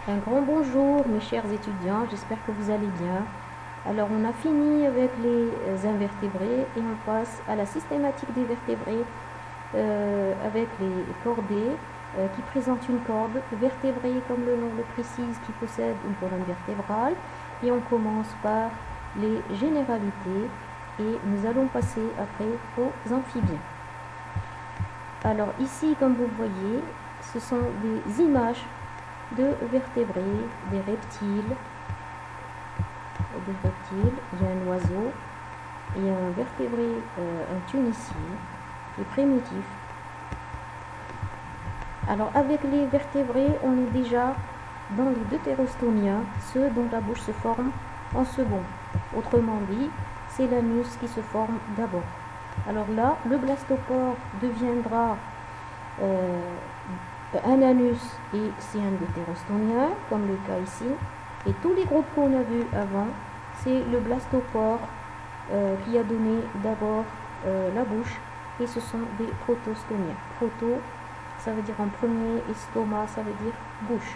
Un grand bonjour mes chers étudiants, j'espère que vous allez bien. Alors on a fini avec les invertébrés et on passe à la systématique des vertébrés avec les cordés qui présentent une corde, vertébrés comme le nom le précise qui possède une colonne vertébrale, et on commence par les généralités et nous allons passer après aux amphibiens. Alors ici, comme vous voyez, ce sont des images de vertébrés, des reptiles. Il y a un oiseau, il y a un vertébré, un tunicien, qui est primitif. Alors avec les vertébrés, on est déjà dans les deutérostomiens, ceux dont la bouche se forme en second. Autrement dit, c'est l'anus qui se forme d'abord. Alors là, le blastopore deviendra un anus et c'est un deutérostomien, comme le cas ici. Et tous les groupes qu'on a vus avant, c'est le blastopore qui a donné d'abord la bouche, et ce sont des protostomiens. Proto, ça veut dire en premier, et stoma, ça veut dire bouche.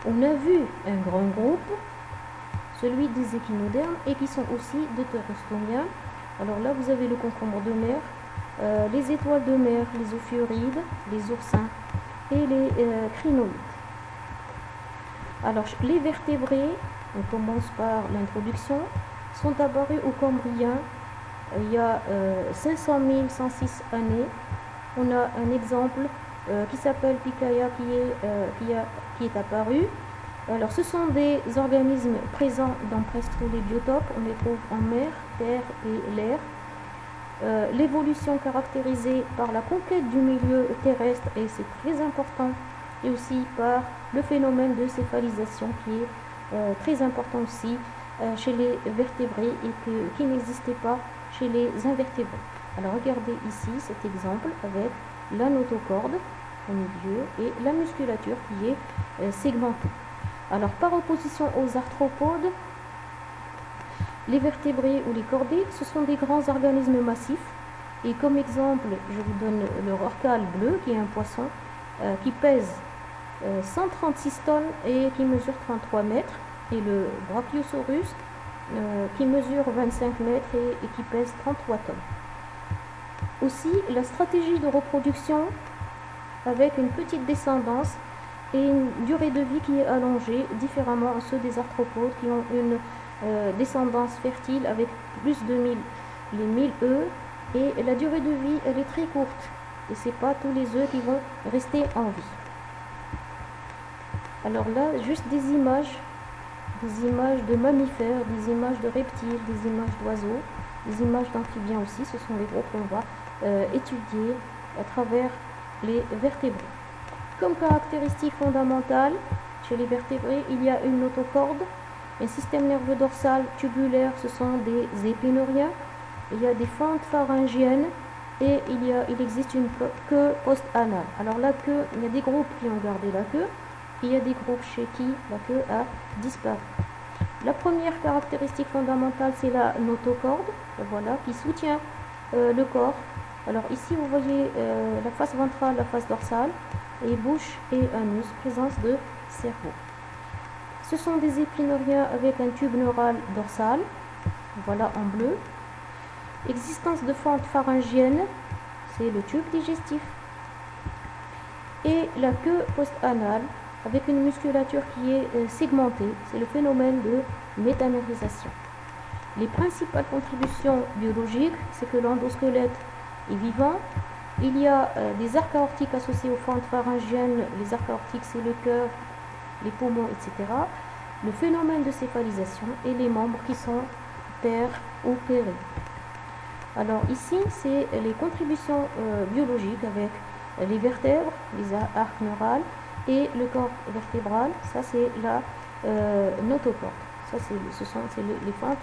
On a vu un grand groupe, celui des échinodermes, et qui sont aussi deutérostomiens. Alors là, vous avez le concombre de mer, les étoiles de mer, les ophiurides, les oursins et les crinoïdes. Alors, les vertébrés, on commence par l'introduction, sont apparus au Cambrien il y a 500 106 années. On a un exemple qui s'appelle Pikaia qui est apparu. Alors, ce sont des organismes présents dans presque tous les biotopes. On les trouve en mer, terre et l'air. L'évolution caractérisée par la conquête du milieu terrestre, et c'est très important, et aussi par le phénomène de céphalisation qui est très important aussi chez les vertébrés et qui n'existait pas chez les invertébrés. Alors regardez ici cet exemple avec la notocorde au milieu et la musculature qui est segmentée. Alors par opposition aux arthropodes, les vertébrés ou les cordés, ce sont des grands organismes massifs. Et comme exemple, je vous donne le rorqual bleu, qui est un poisson qui pèse 136 tonnes et qui mesure 33 mètres. Et le brachiosaurus qui mesure 25 mètres et qui pèse 33 tonnes. Aussi, la stratégie de reproduction avec une petite descendance et une durée de vie qui est allongée, différemment à ceux des arthropodes qui ont une descendance fertile avec plus de 1000 œufs, et la durée de vie elle est très courte et c'est pas tous les œufs qui vont rester en vie. Alors là, juste des images de mammifères, des images de reptiles, des images d'oiseaux, des images d'amphibiens aussi. Ce sont les groupes qu'on va étudier à travers les vertébrés. Comme caractéristique fondamentale chez les vertébrés, il y a une notocorde, un système nerveux dorsal tubulaire, ce sont des épinuriens. Il y a des fentes pharyngiennes et il existe une queue post-anale. Alors la queue, il y a des groupes qui ont gardé la queue, et il y a des groupes chez qui la queue a disparu. La première caractéristique fondamentale, c'est la notocorde, voilà, qui soutient le corps. Alors ici, vous voyez la face ventrale, la face dorsale, et bouche et anus, présence de cerveau. Ce sont des épinuriens avec un tube neural dorsal, voilà en bleu. Existence de fentes pharyngiennes, c'est le tube digestif. Et la queue post-anale avec une musculature qui est segmentée, c'est le phénomène de métamérisation. Les principales contributions biologiques, c'est que l'endosquelette est vivant. Il y a des arcs aortiques associés aux fentes pharyngiennes. Les arcs aortiques, c'est le cœur, les poumons, etc. Le phénomène de céphalisation et les membres qui sont terre ou péré. Alors ici, c'est les contributions biologiques avec les vertèbres, les arcs neurales et le corps vertébral. Ça, c'est la notocorde. Ça, ce sont les fentes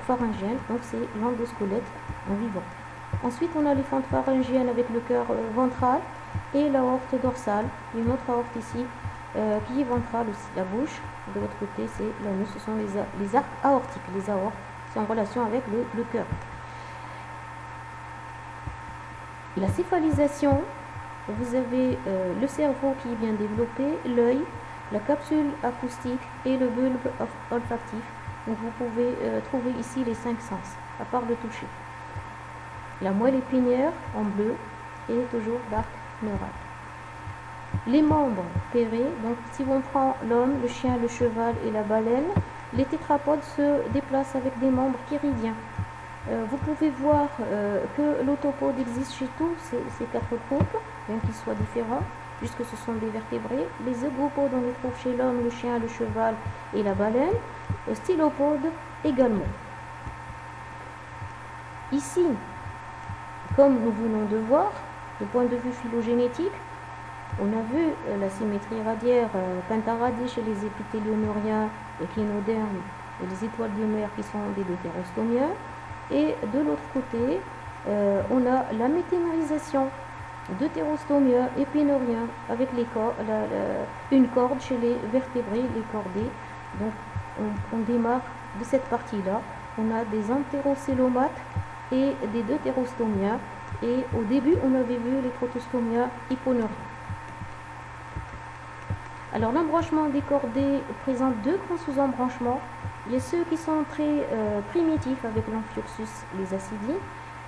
pharyngiennes, donc c'est l'endosquelette en vivant. Ensuite, on a les fentes pharyngiennes avec le cœur ventral et l'aorte dorsale. Une autre aorte ici qui est ventrale aussi, la bouche. De l'autre côté, c'est l'anus. Ce sont les arcs aortiques. Les aortes, c'est en relation avec le cœur. La céphalisation vous avez le cerveau qui est bien développé, l'œil, la capsule acoustique et le bulbe olfactif. Donc vous pouvez trouver ici les 5 sens, à part le toucher. La moelle épinière en bleu et toujours l'arc neural. Les membres pérés, donc si on prend l'homme, le chien, le cheval et la baleine, les tétrapodes se déplacent avec des membres chiridiens. Vous pouvez voir que l'autopode existe chez tous ces 4 groupes, bien qu'ils soient différents, puisque ce sont des vertébrés. Les zeugopodes, on les trouve chez l'homme, le chien, le cheval et la baleine. Stylopodes également. Ici, comme nous venons de voir, du point de vue phylogénétique, on a vu la symétrie radiaire pentaradiée chez les épithéliomuriens, échinodermes et les étoiles de mer qui sont des deutérostomiens. Et de l'autre côté, on a la métémarisation deutérostomia, épinoriens, avec une corde chez les vertébrés, les cordés. Donc on démarre de cette partie-là. On a des entérocélomates et des deutérostomiens. Et au début, on avait vu les protostomia hyponoriens. Alors l'embranchement des cordés présente 2 grands sous-embranchements. Il y a ceux qui sont très primitifs avec l'amphioxus, les acidies,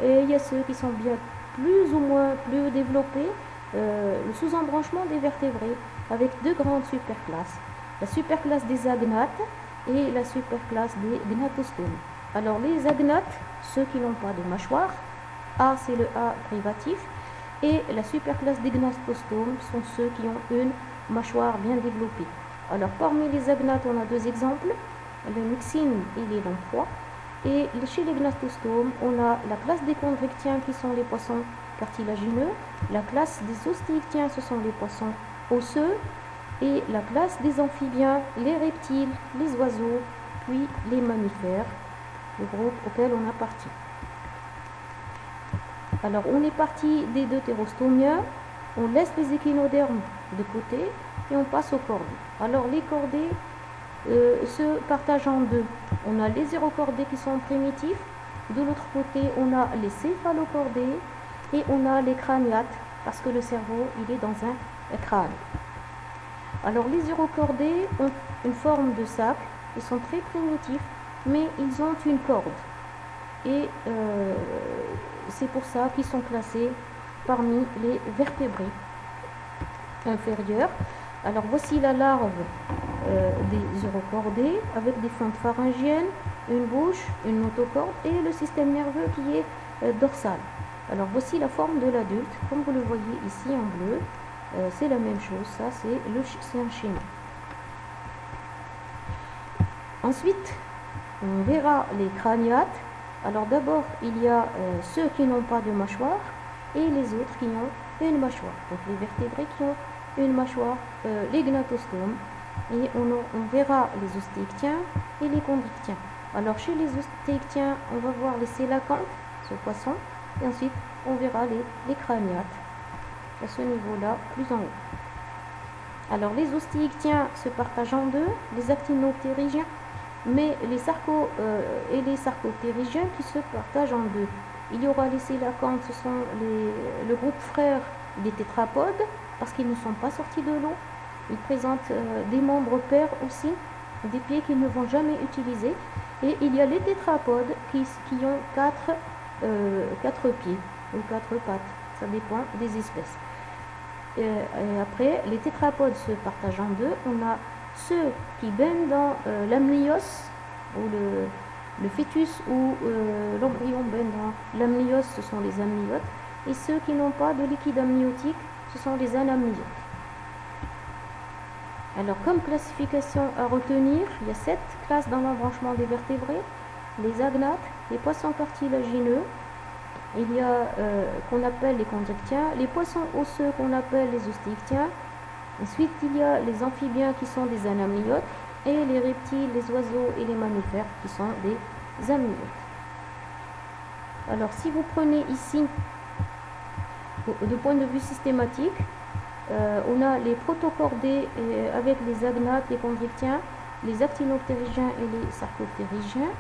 et il y a ceux qui sont bien plus ou moins plus développés, le sous-embranchement des vertébrés avec 2 grandes superclasses. La superclasse des agnates et la superclasse des gnatostomes. Alors les agnates, ceux qui n'ont pas de mâchoire, A c'est le A privatif, et la superclasse des gnatostomes sont ceux qui ont une mâchoire bien développée. Alors parmi les agnates, on a 2 exemples, le myxine et les lamproies. Et chez les gnatostomes, on a la classe des chondrichtiens qui sont les poissons cartilagineux, la classe des ostéichtiens, ce sont les poissons osseux, et la classe des amphibiens, les reptiles, les oiseaux, puis les mammifères, le groupe auquel on appartient. Alors on est parti des deutérostomiens, on laisse les échinodermes de côté et on passe aux cordés. Alors les cordés se partagent en 2. On a les aérocordés qui sont primitifs, de l'autre côté on a les céphalocordés et on a les crâniates parce que le cerveau il est dans un crâne. Alors les aérocordés ont une forme de sac, ils sont très primitifs mais ils ont une corde et c'est pour ça qu'ils sont classés parmi les vertébrés inférieurs. Alors voici la larve des urocordés avec des fentes pharyngiennes, une bouche, une notocorde et le système nerveux qui est dorsal. Alors voici la forme de l'adulte, comme vous le voyez ici en bleu, c'est la même chose, ça c'est un schéma. Ensuite, on verra les crâniates. Alors d'abord, il y a ceux qui n'ont pas de mâchoire et les autres qui ont une mâchoire. Donc les vertébrés qui ont une mâchoire, les gnatostomes, et on verra les ostéichtiens et les chondrichtiens. Alors chez les ostéichtiens, on va voir les sélacantes, ce poisson, et ensuite on verra les crâniates à ce niveau-là, plus en haut. Alors les ostéichtiens se partagent en 2, les actinoptérygiens, mais les sarco et les sarcoptérygiens qui se partagent en 2. Il y aura les sélacantes, ce sont le groupe frère des tétrapodes, parce qu'ils ne sont pas sortis de l'eau. Ils présentent des membres pairs aussi, des pieds qu'ils ne vont jamais utiliser. Et il y a les tétrapodes qui ont 4 pieds ou 4 pattes, ça dépend des espèces. Et après, les tétrapodes se partagent en 2. On a ceux qui baignent dans l'amnios, ou le fœtus ou l'embryon baigne dans l'amnios, ce sont les amniotes. Et ceux qui n'ont pas de liquide amniotique, ce sont les anamniotes. Alors, comme classification à retenir, il y a 7 classes dans l'embranchement des vertébrés. Les agnates, les poissons cartilagineux, il y a qu'on appelle les chondrichtiens, les poissons osseux qu'on appelle les ostéichtiens. Ensuite, il y a les amphibiens qui sont des anamniotes et les reptiles, les oiseaux et les mammifères qui sont des amniotes. Alors, si vous prenez ici, du point de vue systématique, on a les protocordés avec les agnates, les chondrichtiens, les actinoptérygiens et les sarcoptérygiens.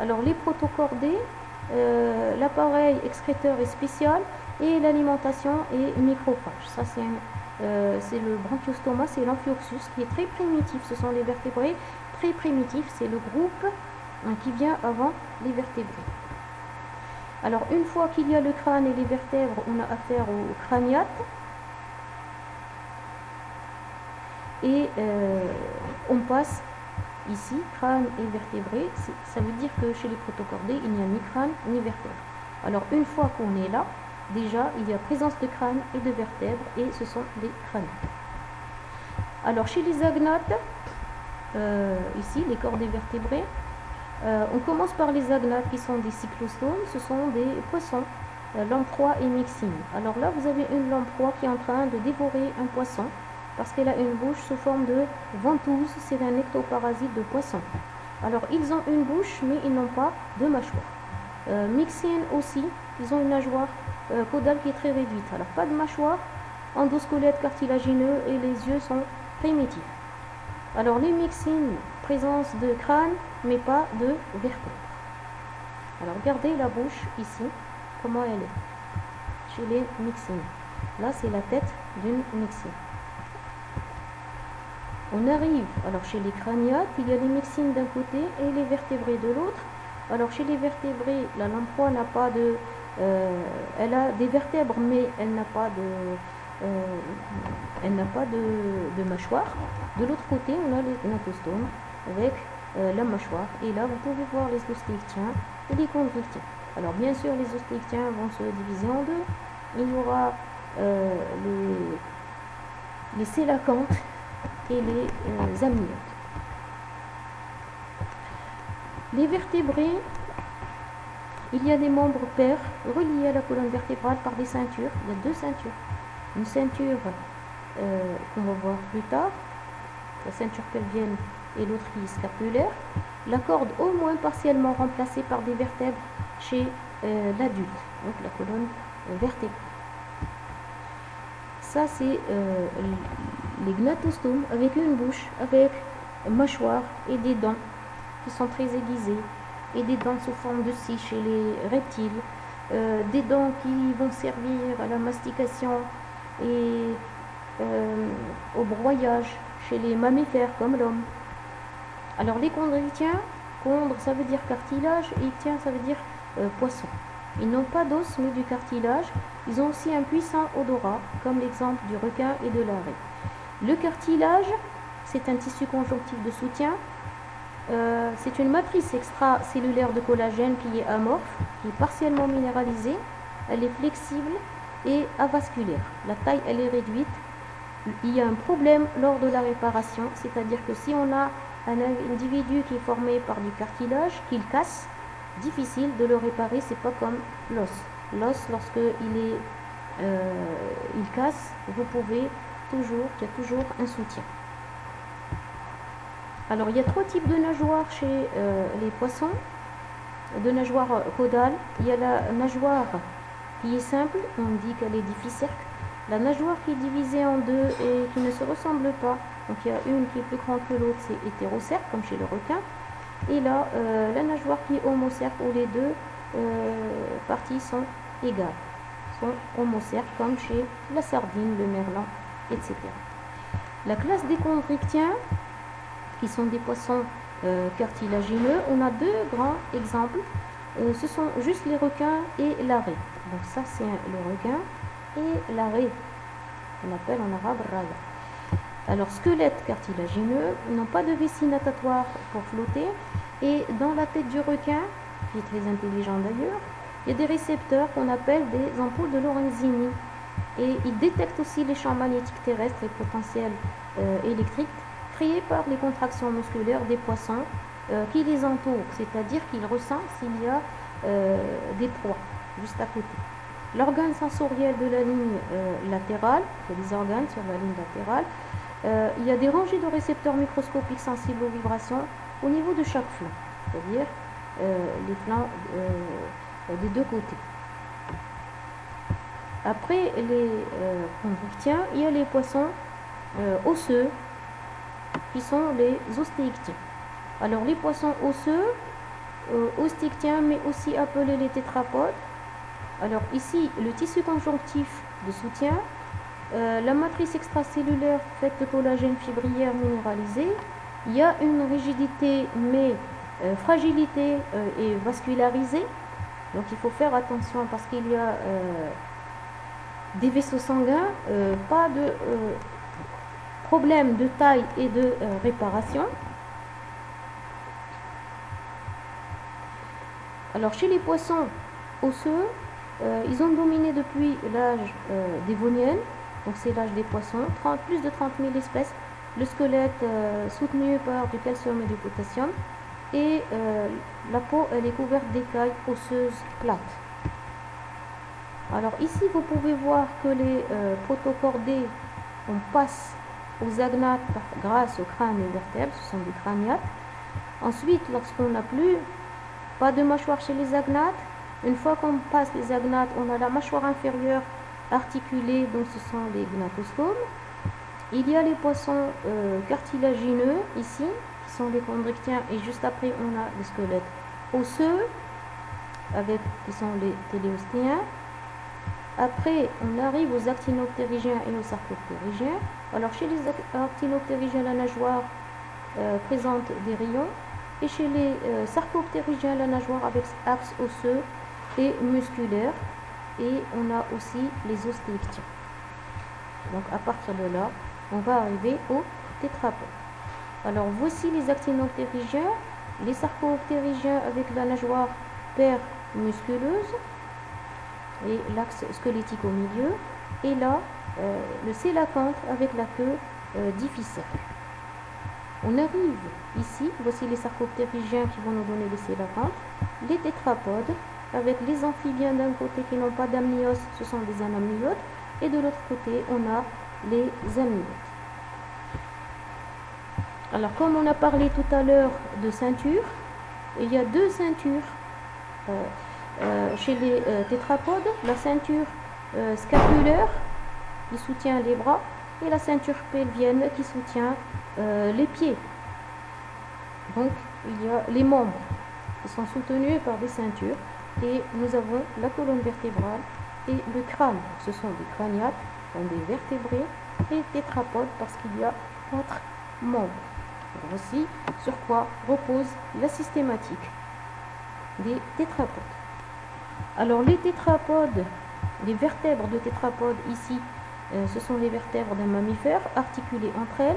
Alors les protocordés, l'appareil excréteur est spécial Et l'alimentation est microphage. Ça, c'est le branchiostoma, c'est l'amphioxus qui est très primitif. Ce sont les vertébrés très primitifs. C'est le groupe qui vient avant les vertébrés. Alors, une fois qu'il y a le crâne et les vertèbres, on a affaire au crâniate. Et on passe ici, crâne et vertébrés. Ça veut dire que chez les protocordés, il n'y a ni crâne ni vertèbres. Alors, une fois qu'on est là, déjà, il y a présence de crâne et de vertèbres, et ce sont des crânites. Alors, chez les agnates, ici, les corps des vertébrés, on commence par les agnates qui sont des cyclostomes, ce sont des poissons, lamproie et myxine. Alors là, vous avez une lamproie qui est en train de dévorer un poisson, parce qu'elle a une bouche sous forme de ventouse, c'est un ectoparasite de poisson. Alors, ils ont une bouche, mais ils n'ont pas de mâchoire. Myxine aussi, ils ont une nageoire caudale qui est très réduite. Alors, pas de mâchoire, endosquelette cartilagineux et les yeux sont primitifs. Alors, les myxines, présence de crâne, mais pas de vertèbres. Alors, regardez la bouche ici, comment elle est chez les myxines. Là, c'est la tête d'une myxine. On arrive, alors chez les crâniates, il y a les myxines d'un côté et les vertébrés de l'autre. Alors, chez les vertébrés, la lamproie n'a pas de... elle a des vertèbres, mais elle n'a pas de mâchoire. De l'autre côté, on a les gnatostomes avec la mâchoire. Et là, vous pouvez voir les ostéictiens et les chondrichtiens. Alors, bien sûr, les ostéictiens vont se diviser en deux. Il y aura les sélacantes et les amniotes. Les vertébrés, il y a des membres pairs reliés à la colonne vertébrale par des ceintures. Il y a deux ceintures. Une ceinture qu'on va voir plus tard, la ceinture pelvienne, et l'autre qui est scapulaire. La corde au moins partiellement remplacée par des vertèbres chez l'adulte, donc la colonne vertébrale. Ça, c'est les gnatostomes avec une bouche, avec mâchoire et des dents qui sont très aiguisées, et des dents sous forme de scie chez les reptiles, des dents qui vont servir à la mastication et au broyage chez les mammifères comme l'homme. Alors les chondrichtiens, chondre ça veut dire cartilage, et ichtien ça veut dire poisson. Ils n'ont pas d'os mais du cartilage. Ils ont aussi un puissant odorat, comme l'exemple du requin et de l'arrêt. Le cartilage, c'est un tissu conjonctif de soutien. C'est une matrice extracellulaire de collagène qui est amorphe, qui est partiellement minéralisée. Elle est flexible et avasculaire. La taille, elle est réduite. Il y a un problème lors de la réparation, c'est-à-dire que si on a un individu qui est formé par du cartilage, qu'il casse, difficile de le réparer, c'est pas comme l'os. L'os, lorsque il casse, vous pouvez toujours, il y a toujours un soutien. Alors, il y a trois types de nageoires chez les poissons, de nageoires caudales. Il y a la nageoire qui est simple, on dit qu'elle est difficerque. La nageoire qui est divisée en deux et qui ne se ressemble pas, donc il y a une qui est plus grande que l'autre, c'est hétérocerque, comme chez le requin. Et là, la nageoire qui est homocerque, où les deux parties sont égales, sont homocerques, comme chez la sardine, le merlan, etc. La classe des chondrichtiens, qui sont des poissons cartilagineux, on a deux grands exemples. Ce sont juste les requins et l'arrêt. Donc ça, c'est le requin et l'arrêt. On appelle en arabe raya. Alors, squelette cartilagineux, n'ont pas de vessie natatoire pour flotter. Et dans la tête du requin, qui est très intelligent d'ailleurs, il y a des récepteurs qu'on appelle des ampoules de Lorenzini. Et ils détectent aussi les champs magnétiques terrestres et potentiels électriques créés par les contractions musculaires des poissons qui les entourent. C'est-à-dire qu'ils ressentent s'il y a des proies juste à côté. L'organe sensoriel de la ligne latérale, il y a des organes sur la ligne latérale, il y a des rangées de récepteurs microscopiques sensibles aux vibrations au niveau de chaque flanc, c'est-à-dire les flancs des deux côtés. Après les chondrichtiens, il y a les poissons osseux qui sont les ostéictiens. Alors les poissons osseux, ostéictiens, mais aussi appelés les tétrapodes, Alors ici, le tissu conjonctif de soutien, la matrice extracellulaire faite de collagène fibrillaire minéralisé, il y a une rigidité mais fragilité et vascularisée. Donc il faut faire attention parce qu'il y a des vaisseaux sanguins, pas de problème de taille et de réparation. Alors chez les poissons osseux, ils ont dominé depuis l'âge dévonienne, donc c'est l'âge des poissons, plus de 30 000 espèces, le squelette soutenu par du calcium et du potassium, et la peau elle est couverte d'écailles osseuses plates. Alors ici vous pouvez voir que les protocordés, on passe aux agnates grâce au crâne et vertèbres, ce sont des crâniates. Ensuite, lorsqu'on n'a plus pas de mâchoire chez les agnates, une fois qu'on passe les agnates, on a la mâchoire inférieure articulée, donc ce sont les gnatostomes. Il y a les poissons cartilagineux ici, qui sont les chondrichtiens, et juste après on a les squelettes osseux, qui sont les téléostéens. Après, on arrive aux actinoptérygiens et aux sarcoptérygiens. Alors, chez les actinoptérygiens, la nageoire présente des rayons. Et chez les sarcoptérygiens, la nageoire avec axe osseux et musculaire. Et on a aussi les ostéictiens. Donc, à partir de là, on va arriver aux tétrapodes. Alors, voici les actinoptérygiens, les sarcoptérygiens avec la nageoire paire musculeuse et l'axe squelettique au milieu, et là le célacantre avec la queue difficile. On arrive ici, voici les sarcoptérygiens qui vont nous donner les célacantres, les tétrapodes avec les amphibiens d'un côté qui n'ont pas d'amnios, ce sont des anamniotes, et de l'autre côté on a les amniotes. Alors comme on a parlé tout à l'heure de ceinture, il y a deux ceintures chez les tétrapodes, la ceinture scapulaire qui soutient les bras et la ceinture pelvienne qui soutient les pieds. Donc il y a les membres qui sont soutenus par des ceintures, et nous avons la colonne vertébrale et le crâne. Ce sont des crâniates, des vertébrés et tétrapodes parce qu'il y a 4 membres. Voici sur quoi repose la systématique des tétrapodes. Alors les tétrapodes, les vertèbres de tétrapodes ici, ce sont les vertèbres d'un mammifère articulées entre elles.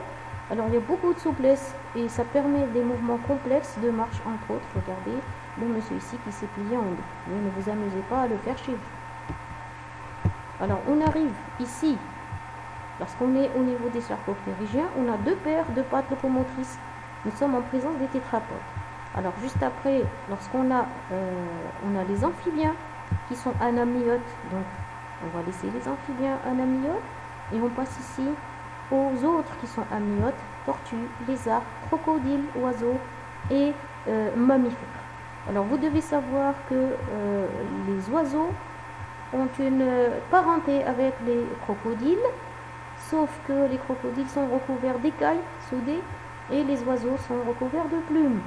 Alors il y a beaucoup de souplesse et ça permet des mouvements complexes de marche entre autres. Regardez le monsieur ici qui s'est plié en deux. Mais ne vous amusez pas à le faire chez vous. Alors on arrive ici, lorsqu'on est au niveau des sarcoptérygiens, on a 2 paires de pattes locomotrices. Nous sommes en présence des tétrapodes. Alors juste après, lorsqu'on a, on a les amphibiens qui sont anamniotes, donc on va laisser les amphibiens anamniotes et on passe ici aux autres qui sont amniotes, tortues, lézards, crocodiles, oiseaux et mammifères. Alors vous devez savoir que les oiseaux ont une parenté avec les crocodiles, sauf que les crocodiles sont recouverts d'écailles soudées et les oiseaux sont recouverts de plumes.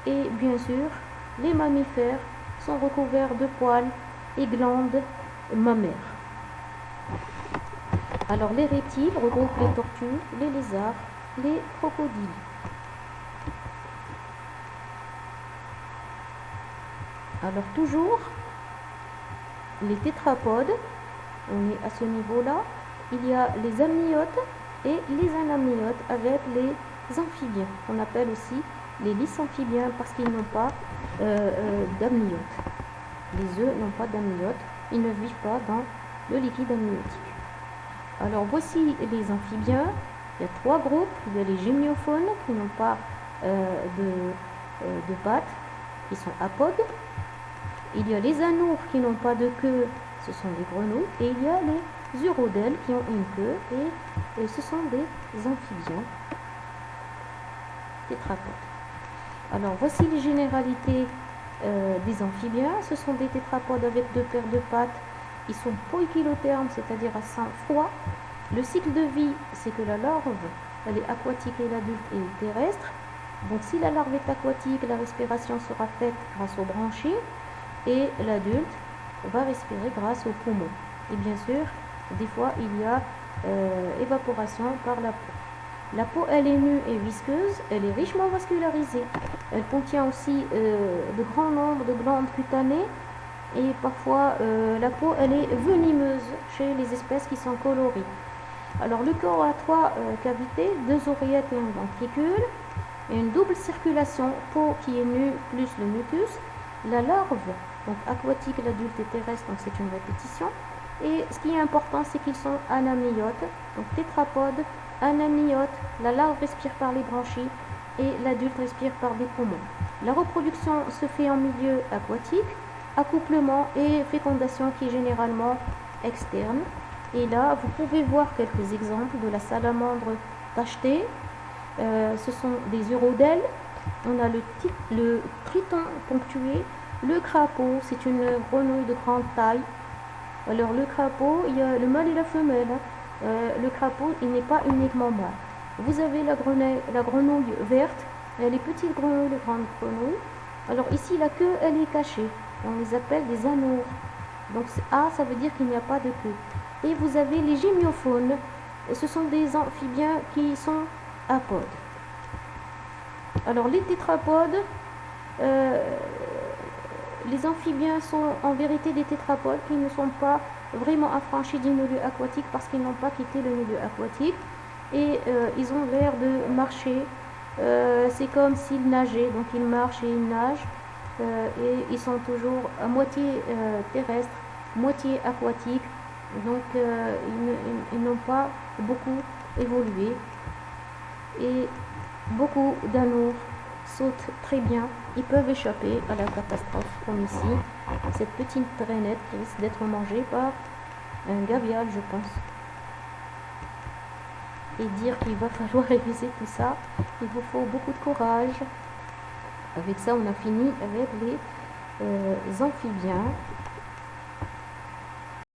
Et bien sûr, les mammifères sont recouverts de poils et glandes mammaires. Alors les reptiles regroupent les tortues, les lézards, les crocodiles. Alors toujours, les tétrapodes, on est à ce niveau-là, il y a les amniotes et les anamniotes avec les amphibiens. On appelle aussi les lysamphibiens parce qu'ils n'ont pas d'amniotes. Les œufs n'ont pas d'amniotes, ils ne vivent pas dans le liquide amniotique. Alors voici les amphibiens, il y a 3 groupes, il y a les gémiophones qui n'ont pas de pattes, qui sont apodes. Il y a les anoures qui n'ont pas de queue, ce sont des grenouilles, et il y a les urodèles qui ont une queue, et ce sont des amphibiens tétrapodes. Alors voici les généralités des amphibiens. Ce sont des tétrapodes avec 2 paires de pattes. Ils sont poikilothermes, c'est-à-dire à sang froid. Le cycle de vie, c'est que la larve, elle est aquatique et l'adulte est terrestre. Donc si la larve est aquatique, la respiration sera faite grâce aux branchies. Et l'adulte, va respirer grâce aux poumons. Et bien sûr, des fois, il y a évaporation par la peau. La peau, elle est nue et visqueuse, elle est richement vascularisée. Elle contient aussi de grands nombres de glandes cutanées et parfois la peau, elle est venimeuse chez les espèces qui sont colorées. Alors le corps a 3 cavités, 2 oreillettes et un ventricule, et une double circulation, peau qui est nue plus le mucus. La larve, donc aquatique, l'adulte et terrestre, donc c'est une répétition. Et ce qui est important, c'est qu'ils sont anamyotes, donc tétrapodes, anamyotes. La larve respire par les branchies et l'adulte respire par des poumons. La reproduction se fait en milieu aquatique, accouplement et fécondation qui est généralement externe. Et là, vous pouvez voir quelques exemples de la salamandre tachetée. Ce sont des urodèles. On a le triton ponctué. Le crapaud, c'est une grenouille de grande taille. Alors le crapaud, il y a le mâle et la femelle. Le crapaud, il n'est pas uniquement mâle. Vous avez la grenouille verte, les petites grenouilles, les grandes grenouilles. Alors ici, la queue, elle est cachée. On les appelle des anoures. Donc A, ça veut dire qu'il n'y a pas de queue. Et vous avez les gémiophones. Ce sont des amphibiens qui sont apodes. Alors les tétrapodes, les amphibiens sont en vérité des tétrapodes qui ne sont pas vraiment affranchis du milieu aquatique parce qu'ils n'ont pas quitté le milieu aquatique et ils ont l'air de marcher. C'est comme s'ils nageaient, donc ils marchent et ils nagent et ils sont toujours à moitié terrestres, moitié aquatiques. Donc ils n'ont pas beaucoup évolué et beaucoup d'anoures sautent très bien. Ils peuvent échapper à la catastrophe comme ici, cette petite traînette qui risque d'être mangée par un gavial, je pense. Et dire qu'il va falloir réviser tout ça, il vous faut beaucoup de courage. Avec ça, on a fini avec les amphibiens.